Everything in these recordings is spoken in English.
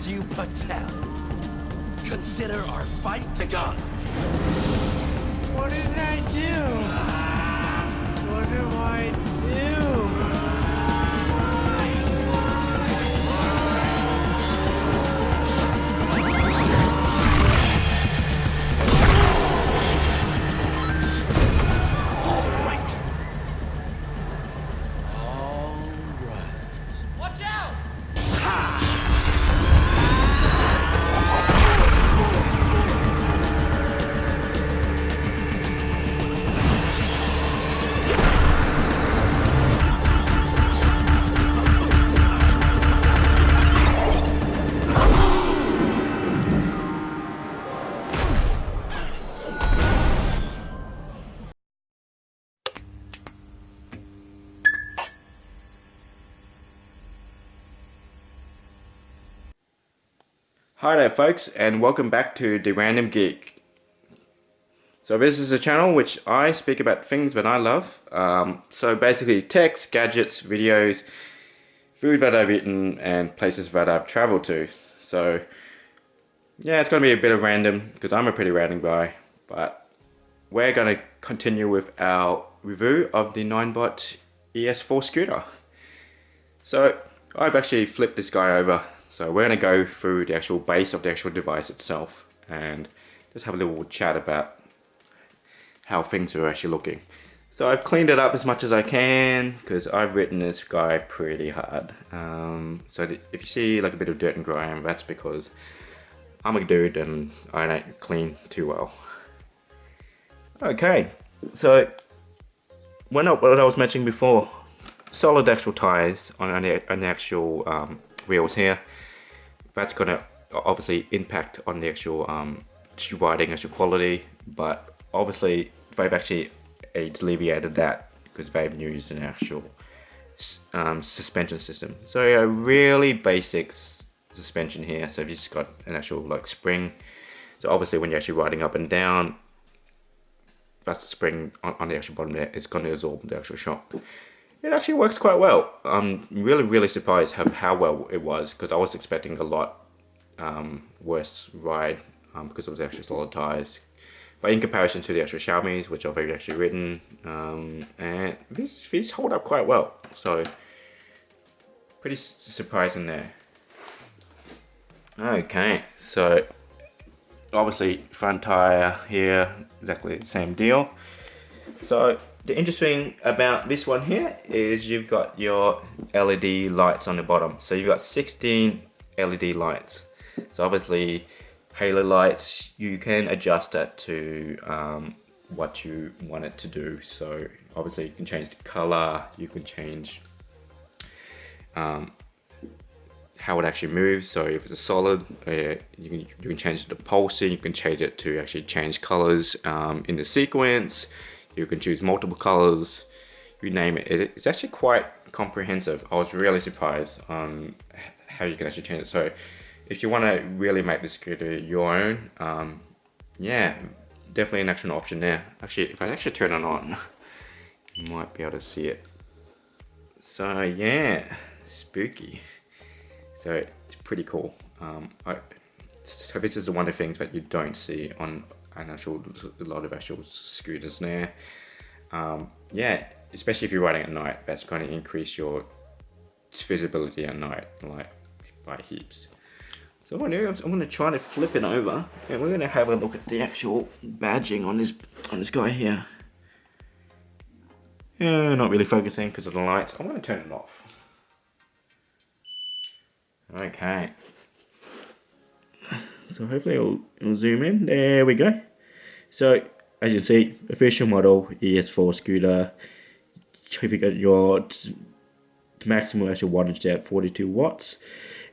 you Patel. Consider our fight begun. What did I do? What do I do? Watch out! Hi there folks, and welcome back to The Random Geek. So this is a channel which I speak about things that I love. So basically techs, gadgets, videos, food that I've eaten, and places that I've traveled to. So yeah, it's going to be a bit of random because I'm a pretty random guy. But we're going to continue with our review of the Ninebot ES4 scooter. So I've actually flipped this guy over. So we're going to go through the actual base of the actual device itself and just have a little chat about how things are actually looking. So I've cleaned it up as much as I can because I've written this guy pretty hard. So if you see like a bit of dirt and grime, that's because I'm a dude and I don't clean too well. Okay, so what I was mentioning before, solid actual tires on the actual wheels here. That's gonna obviously impact on the actual riding actual quality, but obviously they've actually alleviated that because they've used an actual suspension system. So a really basic suspension here. So you've just got an actual like spring. So obviously when you're actually riding up and down, that's the spring on the actual bottom there. It's going to absorb the actual shock. It actually works quite well. I'm really surprised how well it was because I was expecting a lot worse ride because it was actually solid tires. But in comparison to the actual Xiaomi's, which I've actually ridden, and these hold up quite well. So pretty surprising there. Okay, so obviously front tire here, exactly the same deal. So the interesting about this one here is you've got your LED lights on the bottom. So you've got 16 LED lights. So obviously halo lights, you can adjust that to what you want it to do. So obviously you can change the color, you can change how it actually moves. So if it's a solid, you can change the pulsing, you can change it to actually change colors in the sequence. You can choose multiple colors, you name it. It's actually quite comprehensive. I was really surprised on how you can actually change it. So if you want to really make the scooter your own, yeah, definitely an actual option there. Actually, if I actually turn it on, you might be able to see it. So yeah, spooky. So it's pretty cool. So this is one of the things that you don't see on a lot of actual scooters now. Yeah, especially if you're riding at night, that's going to increase your visibility at night, like by heaps. So what I'm going to try to flip it over, and we're going to have a look at the actual badging on this guy here. Yeah, not really focusing because of the lights. I'm going to turn it off. Okay. So hopefully it'll zoom in. There we go. So as you see, official model ES4 scooter. If you got your maximum actual wattage there at 42 watts,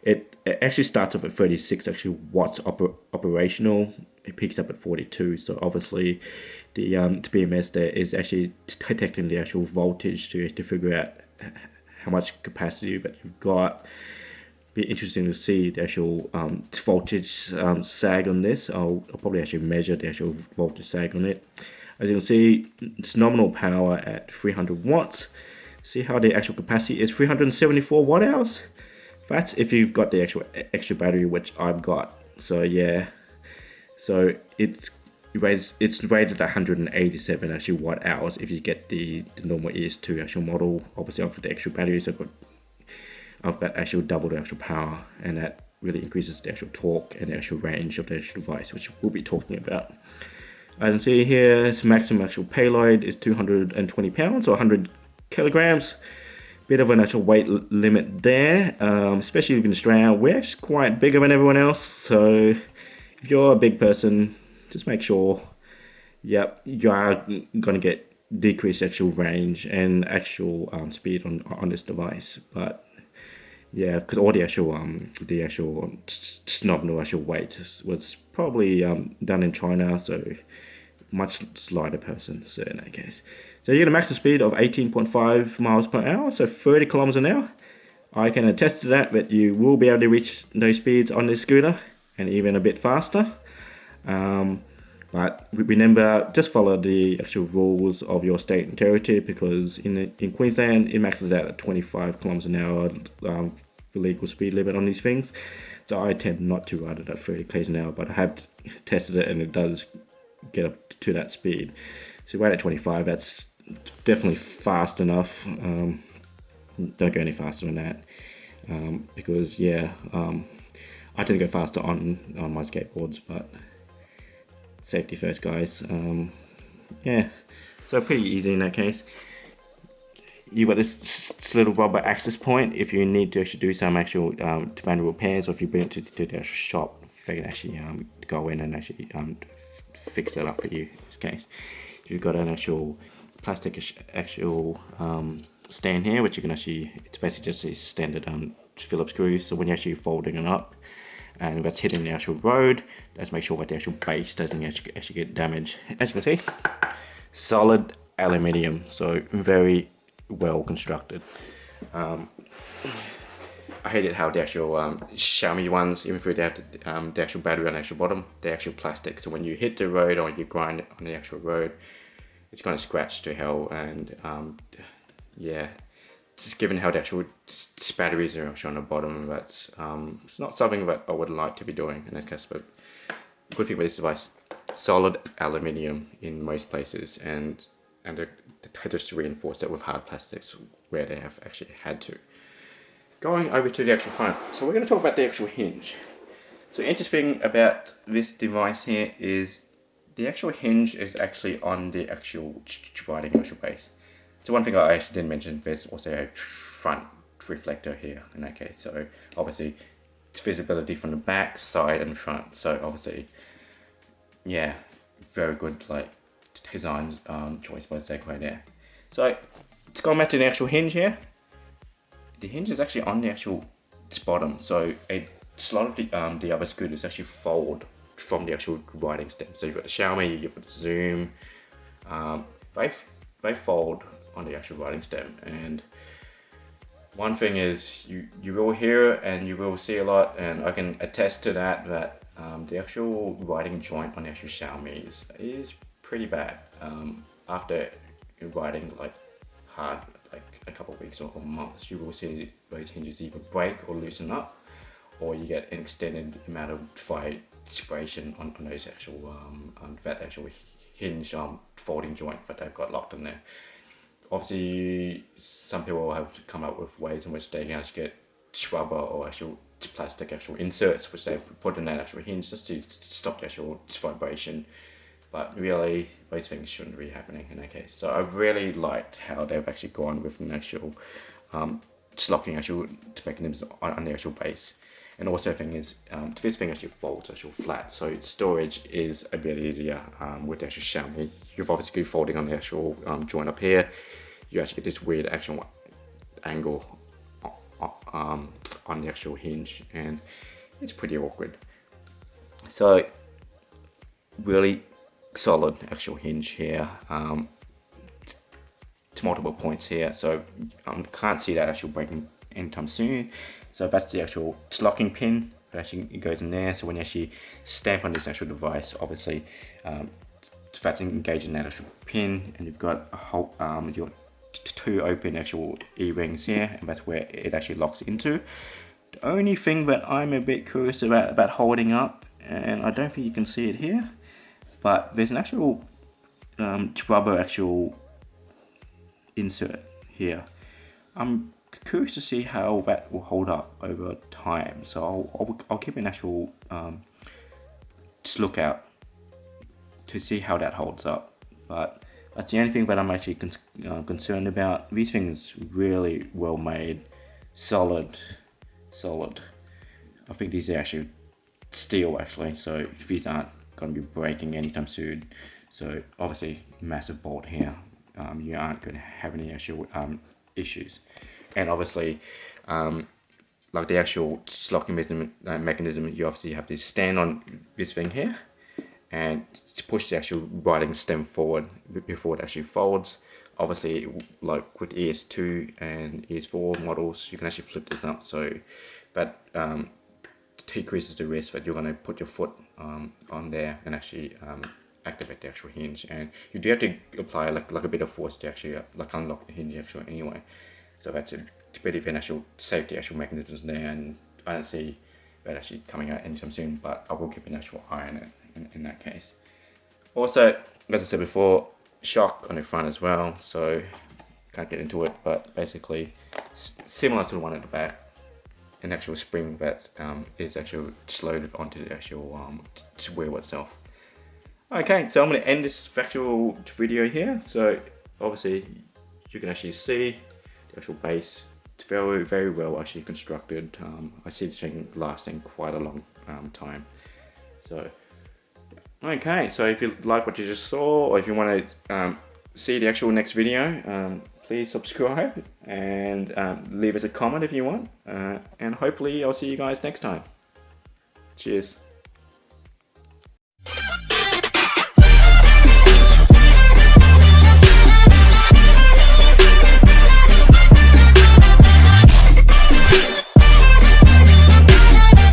it actually starts off at 36 actually watts operational. It peaks up at 42. So obviously the BMS there is actually detecting the actual voltage to figure out how much capacity that you've got. Be interesting to see the actual voltage sag on this. I'll probably actually measure the actual voltage sag on it. As you can see, it's nominal power at 300 watts. See how the actual capacity is 374 watt hours. That's if you've got the actual extra battery, which I've got. So yeah, so it's rated 187 actual watt hours if you get the normal ES2 actual model. Obviously I've got the extra battery, so I've got actual double the actual power, and that really increases the actual torque and the actual range of the actual device, which we'll be talking about. I can see here its maximum actual payload is 220 pounds or 100 kilograms. Bit of an actual weight limit there, especially in Australia. We're actually quite bigger than everyone else, so if you're a big person, just make sure, yep, you are gonna get decreased actual range and actual speed on this device. But yeah, because all the actual nominal actual weight was probably done in China, so much lighter person. So in that case, so you get a maximum speed of 18.5 miles per hour, so 30 kilometers an hour. I can attest to that, but you will be able to reach those speeds on this scooter, and even a bit faster. But remember, just follow the actual rules of your state and territory, because in Queensland it maxes out at 25 kilometers an hour for legal speed limit on these things. So I tend not to ride it at 30 km an hour, but I have tested it and it does get up to that speed. So right at 25, that's definitely fast enough. Don't go any faster than that, because yeah, I tend to go faster on my skateboards, but safety first, guys. Yeah, so pretty easy in that case. You've got this little rubber access point if you need to actually do some actual manual repairs, or if you bring it to the actual shop, they can actually go in and actually fix it up for you in this case. You've got an actual plastic actual stand here, which you can actually, it's basically just a standard Phillips screw. So when you're actually folding it up and that's hitting the actual road, let's make sure that the actual base doesn't actually get damaged. As you can see, solid aluminium, so very well constructed. I hated how the actual Xiaomi ones, even though they have the actual battery on the actual bottom, they're actual plastic. So when you hit the road or you grind it on the actual road, it's going to scratch to hell. And yeah, just given how the actual batteries are actually on the bottom, that's it's not something that I would like to be doing in this case. But good thing about this device, solid aluminium in most places, and they just reinforce that with hard plastics where they have actually had to. Going over to the actual front, so we're going to talk about the actual hinge. So interesting about this device here is the actual hinge is actually on the actual riding actual base. So one thing I actually didn't mention, there's also a front reflector here in that case. So obviously it's visibility from the back, side and front. So obviously, yeah, very good like design choice by Segway there. So let's go back to the actual hinge here. The hinge is actually on the actual bottom, so a lot of the other scooters actually fold from the actual riding stem. So you've got the Xiaomi, you've got the Zoom, they fold on the actual riding stem. And one thing is you will hear it and you will see a lot, and I can attest to that the actual riding joint on the actual Xiaomi is pretty bad. After riding like hard, like a couple of weeks or months, you will see those hinges either break or loosen up, or you get an extended amount of vibration on those actual that actual hinge folding joint that they've got locked in there. Obviously, some people have come up with ways in which they can actually get rubber or actual plastic actual inserts which they put in that actual hinge just to stop the actual vibration. But really, those things shouldn't be happening in that case. So I really liked how they've actually gone with an actual locking actual mechanisms on the actual base. And also the thing is, this thing actually folds actual flat, so storage is a bit easier with the actual Xiaomi. You've obviously folding on the actual joint up here. You actually get this weird actual angle on the actual hinge, and it's pretty awkward. So really solid actual hinge here. To multiple points here, so can't see that actual breaking anytime soon. So that's the actual locking pin that actually goes in there. So when you actually stamp on this actual device, obviously that's engaging that actual pin, and you've got a whole your two open actual E-rings here, and that's where it actually locks into. The only thing that I'm a bit curious about holding up, and I don't think you can see it here, but there's an actual rubber actual insert here. I'm curious to see how that will hold up over time, so I'll keep an actual just look out to see how that holds up. But that's the only thing that I'm actually concerned about. These things really well made, solid. I think these are actually steel actually, so these aren't going to be breaking anytime soon. So obviously massive bolt here, you aren't going to have any actual issues. And obviously like the actual locking mechanism, you obviously have to stand on this thing here and push the actual writing stem forward before it actually folds. Obviously, like with ES2 and ES4 models, you can actually flip this up so that decreases the risk that you're going to put your foot on there and actually activate the actual hinge. And you do have to apply like a bit of force to actually like unlock the hinge actually anyway. So that's a bit of an actual safety actual mechanisms there, and I don't see that actually coming out anytime soon, but I will keep an actual eye on it in that case. Also, as I said before, shock on the front as well, so can't get into it, but basically similar to the one at the back, an actual spring that is actually just loaded onto the actual wheel itself. Okay, so I'm going to end this actual video here. So obviously you can actually see the actual base. It's very well actually constructed. I see this thing lasting quite a long time. So okay, so if you like what you just saw, or if you want to see the actual next video, please subscribe and leave us a comment if you want, and hopefully I'll see you guys next time. Cheers.